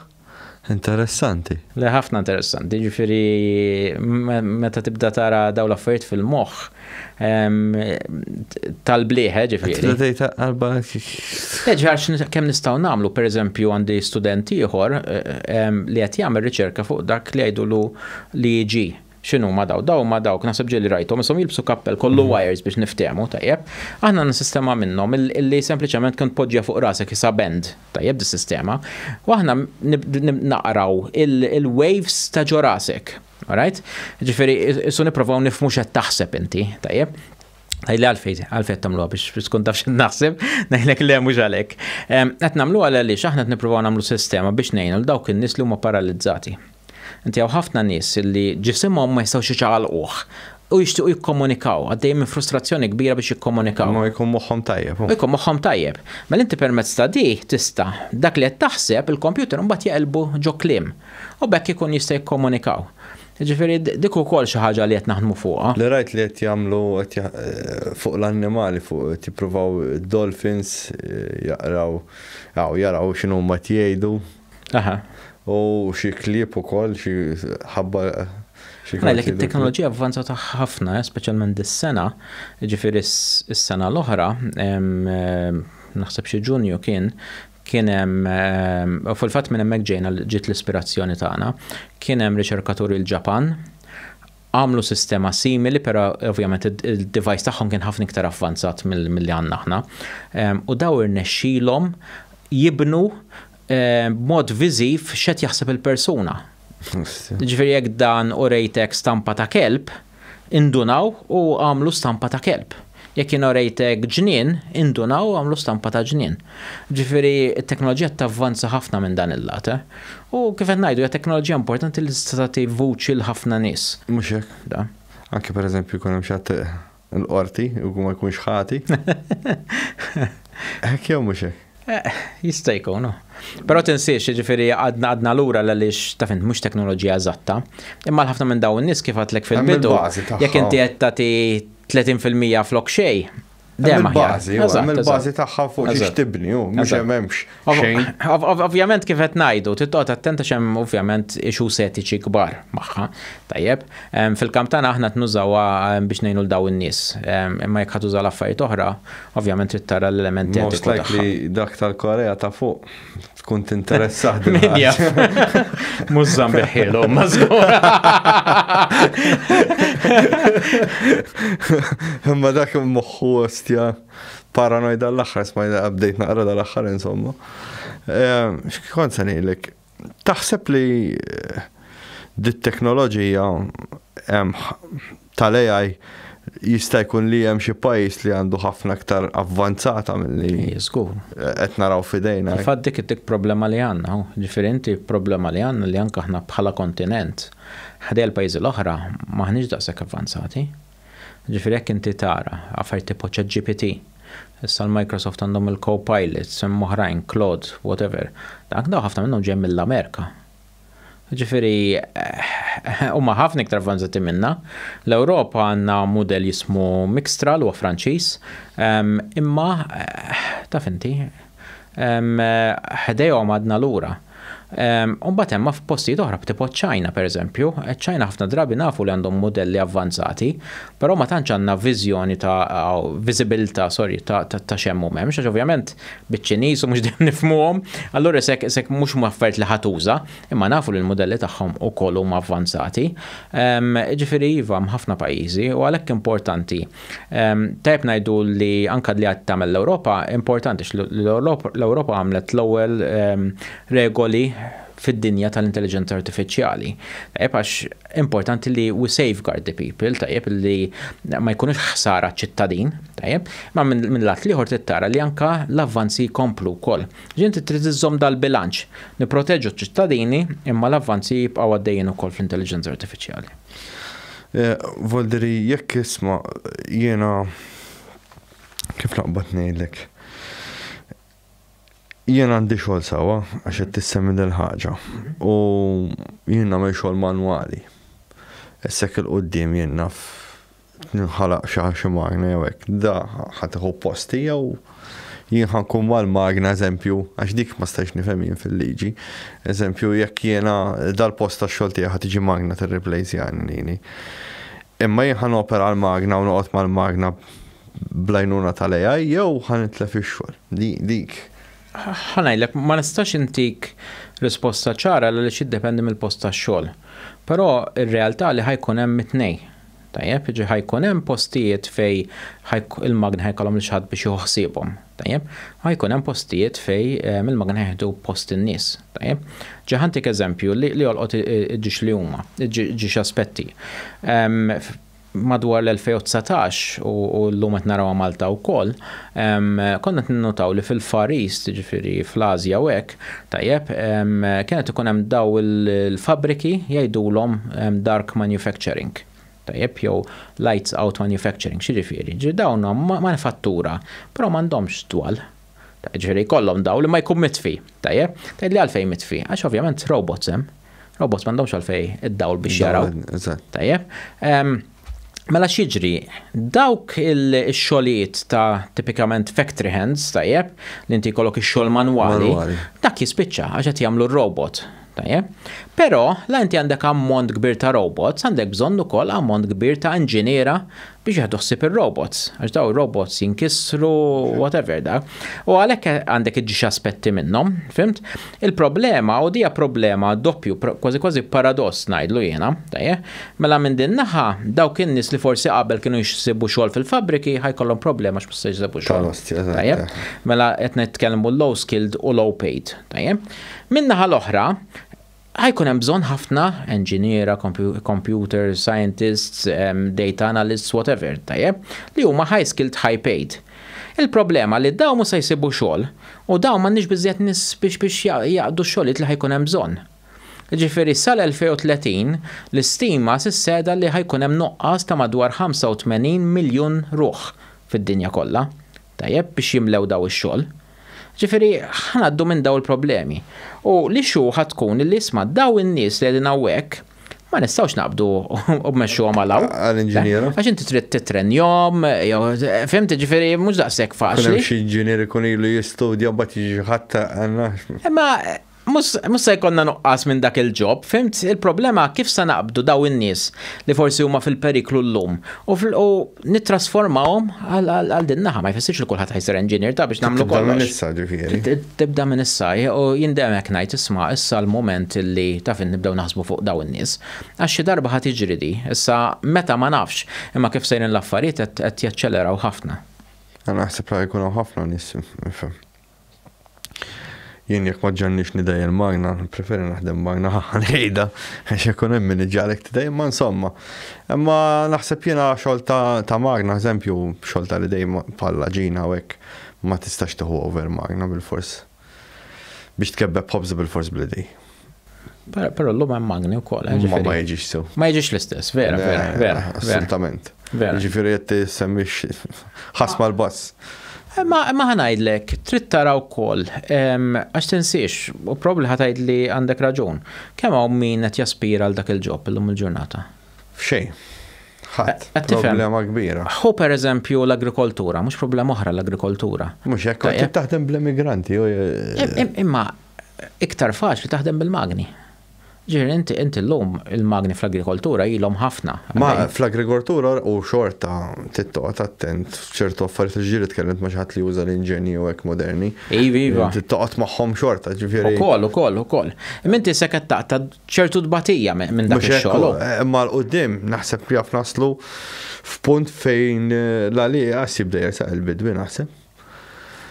interessanti. Le ħafna interessanti, ġifieri meta tibda tara dawn l-affarijiet fil-moħħ tal-blieħ, ġifieri. Ġifieri kemm nistgħu nagħmlu, pereżempju għandi student ieħor li qed jagħmel riċerka fuq dak li jgħidulu li EEG. X'inhu ma dawk naħseb ġieli rajthom isom jilbsu kappell kollu wires biex niftehmu, tajjeb. Aħna għandna sistema minnhom illi sempliċement kien tpoġġiha fuq rasek isa bend, tajjeb dis-sistema. U aħna naqraw il-waves ta' ġo rasek, alright? Ġifieri issu nippruvaw nifhmu x'qed taħseb inti, tajjeb. Għajli għalfejt tamluha biex tkun taf x'naħseb, ngħidlek le mhux għalhekk. Qed nagħmluha għaliex aħna qed nippruvaw nagħmlu sistema biex ngħinu l dawk in-nies li huma paralizzati. Inti hawn ħafna nies li ġisimhom ma jistgħux jiċċaqalquh u jixtiequ jikkomunikaw, għaddej minn frustrazzjoni kbira biex jikkomunikaw. Ma jkun moħħhom tajjeb. Jkun moħħhom tajjeb. Mela inti permezz ta' di tista' dak li qed taħseb il-kompjuter mbagħad jaqilbu ġo kliem u bekk ikun jista' jikkomunikaw. Ġifieri dik ukoll xi ħaġa li qed naħdmu fuqha. Li rajt li qed jagħmlu fuq l-annimali fuq tippruvaw dolphins jaraw x'inhu ma jgħidu. U xi klieb ukoll xi ħabba Għalek il-teknoloġija avvanzata ħafna, speċjalment dis-sena, ġifieri s-sena l-oħra, naħseb xi Ġunju kien hemm fil-fatt minn hemmhekk ġejna ġiet l-ispirazzjoni tagħna, kien hemm riċerkaturi l-Ġapan għamlu sistema simili, però ovvjament il-device tagħhom kien ħafna iktar avvanzat milli għandna aħna. U daw irnexxielhom jibnu mod viżiv x'qed jaħseb il-persuna. Ġifieri jekk dan u rejtek stampa ta' kelb, indunaw u għamlu stampa ta' kelb. Jekk jien rejtek ġnien, indunaw u għamlu stampa ta' ġnien. Ġifieri t-teknoloġija tavvanza ħafna minn dan il-lat. U kif qed ngħidu hija teknoloġija importanti li tista' tagħti vuċi l ħafna nies. Mhux hekk. Da. Anke pereżempju jkun hemm xi l-qorti u ma jkunx ħati. Hekk jew mhux hekk. Jista' jkun, no. Però tinsiex, ġifieri għadna lura għaliex taf int mhux teknoloġija eżatta. Imma ħafna minn dawn in-nies kif għadlek fil-bidu, jekk inti qed tagħti 30% flok xejn. Hemm il-bażi tagħha fuq xi tibni hu, mhux hemmx xejn. Ovvjament kif qed ngħidu, titqgħod attent għax hemm ovvjament issues etiċi kbar magħha. Tajjeb, fil-kamp tagħna aħna tnużawha biex ngħinu l dawn in-nies. Imma jekk ħatuża l-affarijiet oħra, ovvjament trid tara l-elementi etiċi tagħha. Most likely dak tal-Korea ta' fuq tkun tinteressat Min jaf. Mhux żambiħielu mażgura. Imma dak moħħu ostja paranoida l-aħħar, ma update naqra dal-aħħar insomma. X'kont se ngħidlek, taħseb li dit-teknoloġija tal-AI jista' jkun li hemm xi pajjiż li għandu ħafna aktar avvanzata milli żgur qed naraw f'idejna. Infatti dik it-tik problema li għandna, differenti problema li għandna li anke aħna bħala kontinent ħdej l-pajjiżi l-oħra maħniex daqshekk avvanzati. Ġifieri jekk inti tara affarijiet tipo ChatGPT, issa l-Microsoft għandhom il-Copilot, sem oħrajn, Claude, whatever. Dak daw ħafna minnhom ġej mill-Amerika. Ġifieri huma ħafna iktar avvanzati minna. L-Ewropa għandna mudell jismu Mixtral huwa Franċiż, imma taf inti ħdejhom għadna lura. Mbagħad hemm f'postijiet oħra tipo ċ-Ċina pereżempju, ċ-Ċina ħafna drabi nafu li għandhom modelli avvanzati, però ma tantx għandna viżjoni viżibilità ta' xemm m'hemmx, għax ovvjament biċ-Ċiniż u mhux dejjem nifhmuhom, allura sekk mhux affarijiet li ħatuża, imma nafu li l-modelli tagħhom ukoll huma avvanzati. Ġifieri iva ħafna pajjiżi u għalhekk importanti. Tajb ngħidu li anke li qed tagħmel l-Ewropa importanti l-Ewropa għamlet l-ewwel regoli fid-dinja tal-intelligenza artificiali. Għax importanti li we safeguard the people, tajjeb li ma jkunux ħsara ċittadin, tajjeb, ma minn lat liħor tittara li anka l-avvanzi komplu wkoll. Ġinti trid iżżomm dal-bilanċ, nipproteġġu ċ-ċittadini imma l-avvanzi jibqgħu għaddejjin ukoll fl-intelligenza artificiali. Volderi, jekk isma' jiena kif naqbad ngħidlek. Jien għandi xogħol sawa għax qed tissemmi dil-ħaġa u jien nagħmel xogħol manwali. Issek il-qudiem jien naf nħalaq xi magna jew hekk. Da ħadd iħu posti jew jien ħankun mal-magna eżempju għax dik ma stax nifhem jien fil-liġi. Eżempju jekk jiena dal-post tax-xogħol tiegħi ħadd tiġi magna tirreplejsjani. Imma jien ħanopera l-magna u noqgħod mal-magna blajnuna tal-AI jew ħanitlef ix-xogħol. Dik. Ħanajlek, ma nistax intik risposta ċara li jiddependi mill-post tax-xogħol. Però ir-realtà li ħajkun hemm it-tnejn. Tajjeb, ħajkun hemm postijiet fej il-magna ħajkollhom li xaħat biex joħsibhom. Tajjeb, ħajkun hemm postijiet fej il-magna ħejħdu post in-nies. Tajjeb, ġeħantik eżempju li jolqot ġiex li huma, ġiex aspetti. Madwar l-2019 u l-lum qed narawha Malta wkoll, konna ninnotaw li fil-Far East, ġifieri fl-Asja u hekk, tajjeb, kienet ikun hemm daw il-fabbriki jgħidulhom dark manufacturing. Tajjeb, jew lights out manufacturing, xiġifieri. Dawn manifattura, però m'għandhomx twal. Ġifieri jkollhom daw li ma jkun mitfi, tajjeb, tgħidli għalfejn mitfi, għax ovvjament robots hemm. Robots m'għandhomx għalfejn id-dawl biex jaraw. Tajjeb. Mela xiġri, dawk il-xogħlijiet ta' tipikament factory hands, tajjeb, li inti jkollok ix-xogħol manwali, dak jispiċċa għax qed jagħmlu r-robot, tajjeb. Però la inti għandek ammont kbir ta' robots, għandek bżonn ukoll ammont kbir ta' inġiniera biex jaħdossib ir-robots. Għax daw ir-robots jinkissru, whatever da. U għalhekk għandek iġġiex aspetti minnhom, fimt? Il-problema, u dija problema doppju, kważi paradoss ngħidlu jiena, mela minn din naħa dawk in-nies li forsi qabel kienu jsibu xogħol fil-fabbriki ħajkollhom problema x'mhux se jsibu xogħol. Mela qed nitkellmu low skilled u low paid, Min naħa l-oħra, ħajkun hemm bżonn ħafna engineera, computer scientists, data analysts, whatever, li huma high skilled, high paid. Il-problema li daw mhux se jsibu xogħol u daw m'għandniex biżżejjed nies biex jaqdu x-xogħlijiet li ħajkun hemm bżonn. Ġifieri sal-2030 l-istima sisseda li ħajkun hemm nuqqas ta' madwar 85 miljun ruħ fid-dinja kollha, biex jimlew daw ix-xogħol. Ġifieri ħanaddu minn daw il-problemi. U li xu ħatkun li isma' daw in-nies li qegħdin hawnhekk ma nistgħux naqbdu u bmexxuhom għalaw. Għall-inġiniera. Għax inti trid titrenjhom, fimt, ġifieri mhux daqshekk faċli. Hemm xi inġinier ikun ilu jistudja mbagħad jiġi ħadd għandna. Imma mhux se jkollna nuqqas minn dak il-ġob, fimt, il-problema kif se naqbdu daw in-nies li forsi huma fil-periklu llum u nittrasformawhom għal din naħa ma jfissirx li kulħadd ħajsir engineer ta' biex nagħmlu kollox. Tibda minn issa u jindemek ngħid isma' issa l-mument li taf nibdew naħsbu fuq daw in-nies. Għax xi darba ħadd jiġri di, issa meta ma nafx, imma kif sejrin l-affarijiet qed jaċċeleraw ħafna. Għana naħseb li jkunu ħafna nies. Jien jekk ma ġannix nidej il-magna, preferi naħdem magna ħanejda, għax ikun hemm min iġġalek tidej, ma insomma. Imma naħseb jiena xogħol ta' magna, eżempju, xogħol ta' idej bħala ġina u hekk ma tistax tieħu over magna bil-fors. Biex tkebbeb ħobż bil-fors bl-idej. Però l-lum hemm magni wkoll. Ma jiġix sew. Ma jiġix l-istess, vera. Assolutament. Ġifieri qed tissemmix ħasma l-bass. Ma ħanajdlek, trid taraw wkoll, għax tinsiex, u probabli ħatajdli għandek raġun. Kemm hawn min qed jaspira għal dak il-ġob illum il-ġurnata? F'xejn. Ħadd problema kbira. Hu pereżempju l-agrikoltura, mhux problema oħra l-agrikoltura. Mhux hekk qed taħdem bl-immigranti. Imma iktar faċli taħdem bil-magni. Ġiri, inti l-lum il-magni fl-agrikoltura ilhom ħafna. Ma fl-agrikoltura u xorta tittoqgħod attent ċertu affarijiet ġiri tkellimt ma' xi ħadd li juża l-inġenji u hekk moderni. Iva. Tittoqgħod magħhom xorta, ġifieri. Ukoll. Imma inti sekk taqta' ċertu tbatija minn dak ix-xogħol. Imma l-qudiem naħseb li jaf naslu f'punt fejn l-għalija jibda jersaq il-bidwi naħseb.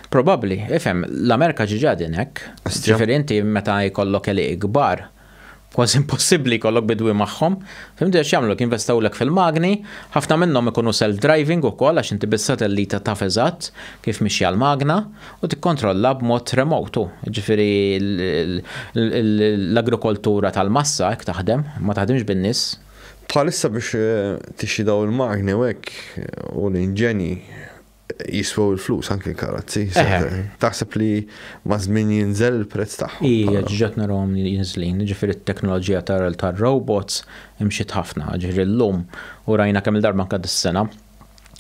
Probabbli, ifhem, l-Amerika ġiġa din hekk. Ġifieri inti meta jkollok eliq kbar, kważi impossibbli jkollok bidwi magħhom. Fimti għax jagħmluk investawlek fil-magni, ħafna minnhom ikunu self-driving ukoll għax inti bis-satellita taf eżatt kif mixja l-magna u tikkontrolla b'mod remotu. Ġifieri l-agrikoltura tal-massa hekk taħdem, ma taħdimx bin-nies. Bħalissa biex tixi daw il-magni u hekk u l-inġenji jiswew il-flus anke l-karozzi. Taħseb li ma' żmien jinżel il-prezz tagħhom. Ġġet narahom jinżlin, ġifieri t-teknoloġija tar-robots imxiet ħafna, ġifieri llum u rajna kemm il-darba anke dis-sena.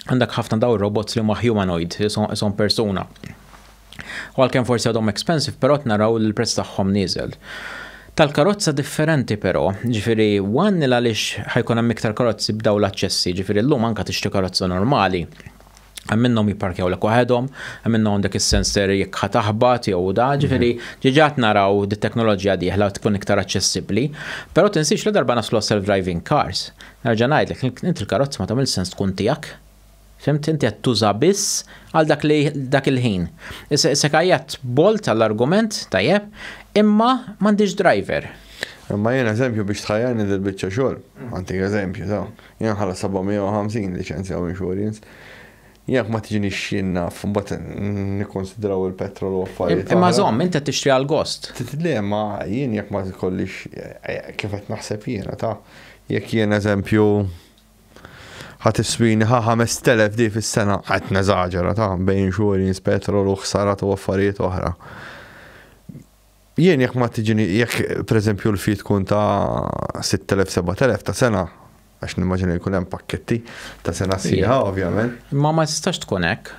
Għandek ħafna daw ir-robots li huma humanoid, ishom persuna. U għalkemm forsi għadhom expensive, però naraw li l-prezz tagħhom nieżel. Tal-karozza differenti però, ġifieri għaliex ħajkun hemm iktar karozzi b'daw l-aċċessi, ġifieri llum anke tixtri karozza normali. Għamminnom jiparkjaw l waħedhom, għamminnom dak il-sensor jekk ħataħbat jew da, ġifieri ġiġat naraw dit-teknoloġija diħla tkun iktar aċċessibbli, però tinsiex li darba naslu self-driving cars. Nerġa' ngħidlek, inti l-karozza ma tagħmel sens tkun tiegħek. Fimt inti qed tuża biss għal dak il-ħin. Issa kajjat bolt għall-argument tajjeb, imma m'għandix driver. Imma jien eżempju biex tħajjarni dil-biċċa xogħol, għantik eżempju ta' jien ħalla 750 liċenzja u insurance. Jekk ma tiġini xinna f'mbagħad nikkonsidraw il-petrol u affarijiet. Imma żomm inti tixtri għal gost. Le, ma jien jekk ma tkollix kif qed naħseb jiena ta' jekk jien eżempju ħadd iswini 5,000 di fis-sena qed neżaġera ta' bejn insurance, petrol u ħsarat u affarijiet oħra. Jien jekk ma tiġini jekk pereżempju l-fit tkun ta' 6,000-7,000 ta' sena għax nimmaġina jkun hemm pakketti ta' sena sieħa ovvjament. Ma tistax tkun hekk.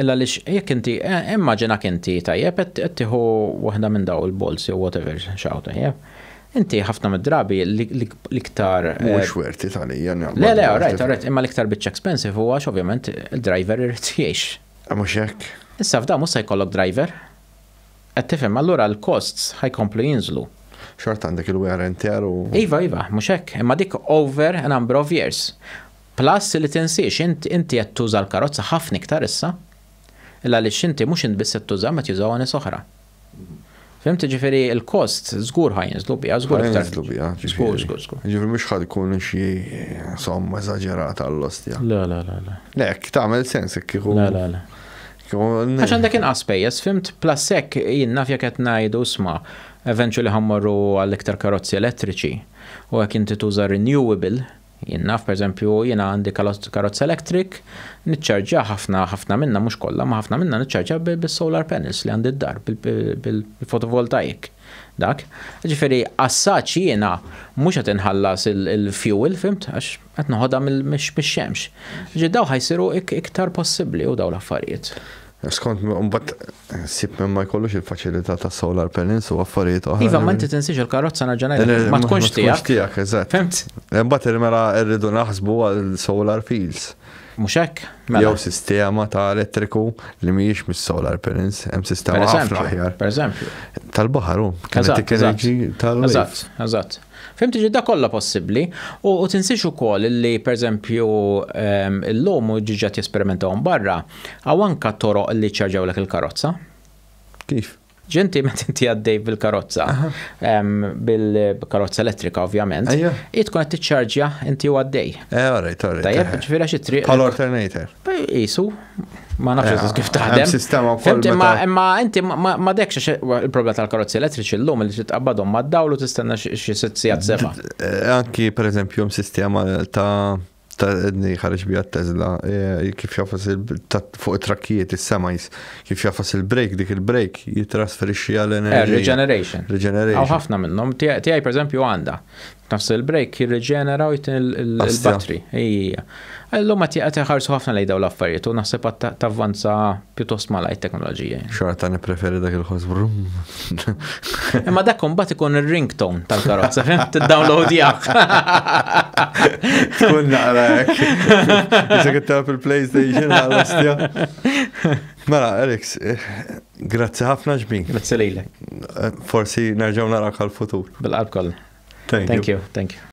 Illa lix jekk inti immaġinak inti tajjeb qed tieħu waħda minn daw il-bolsi u whatever xaw tajjeb. Inti ħafna mid-drabi l-iktar. Mhux werti tal-hija. Le, alright, imma l-iktar bitch expensive huwa ovvjament il-driver irid jgħix. Mhux hekk. Issa f'da mhux se jkollok driver. Qed tifhem allura l-costs ħajkomplu jinżlu. Xort għandek il-wear and tear u. Iva, mhux hekk, imma dik over a number of years. Plus li tinsiex inti qed tuża l-karozza ħafna iktar issa. Illa li inti mhux int biss qed tuża ma tużaw nies oħra. Fimti ġifieri l-cost żgur ħajnżlu biha, żgur iktar. Żgur. Ġifieri mhux ħad ikun xi somma eżaġerata għall-ostja. Le. Lek, tagħmel sens kieku. Le. Għax għandek inqas pejjeż, fimt plus hekk jien naf jekk qed ngħidu sma' eventually ħammorru għall-iktar karozzi elettriċi u hekk inti tuża renewable. Jien naf pereżempju jiena għandi karozza electric, niċċarġja ħafna minna mhux kollha, ma ħafna minna niċċarġja bis-solar panels li għandi d-dar bil-fotovoltaik. Dak. Ġifieri assaċ jiena mhux qed inħallas il-fuel, fimt, għax qed noħodha mix-xemx. Ġi daw ħajsiru iktar possibbli u daw l-affarijiet. Skont, mbagħad sib ma jkollux il-faċilità ta' solar panels u affarijiet oħra. Iva, ma inti tinsiex il-karozza naġġanajt ma tkunx tiegħek. Eżatt. Fimt? Mbagħad mela rridu naħsbu għal solar fields. Mhux hekk. Jew sistema ta' elettriku li mhijiex mis-solar panels, hemm sistema ħafna aħjar. Pereżempju. Tal-baħar hu. Kinetic energy tal-wave. Eżatt. Fimti ġidda kollha possibbli u tinsiex ukoll li pereżempju l-lum ġiġat jesperimentaw barra għaw anke toroq li ċarġawlek il-karozza. Kif? Ġenti meta inti għaddej bil-karozza, bil-karozza elettrika ovvjament, tkun qed tiċċarġja inti u għaddej. Alright. Tajjeb, ġifieri xi triq. Bħal alternator. Qisu, ma nafx kif taħdem. Imma inti ma dekx il-problema tal-karozzi elettriċi llum li titqabbadhom mad-dawl u tistenna xi 6 sigħat seba'. Anki pereżempju sistema ta' ħareġ bija Tesla kif jafas fuq it-trakkijiet is-semajs kif jafas il-break dik il-break jitrasferixxi għal enerġija. Regeneration. Aw ħafna minnhom tiegħi pereżempju għandha. Nafs il-break jirreġenera u jtin il-batteri. Allum ma tiqgħet iħarsu ħafna lejn dawn l-affarijiet u naħseb tavvanza pjuttost malajt teknoloġija. Xorta nippreferi dak il-ħoss brum. Imma dak imbagħad ikun ir-ringtone tal-karozza, fim tiddownloadjah. Tkun naqra hekk. Issa qed tagħmel il-PlayStation għall-ostja. Mela, Alex, grazzi ħafna ġbin. Grazzi lilek. Forsi nerġgħu narak għall-futur. Bil-qalb kollha. Thank you.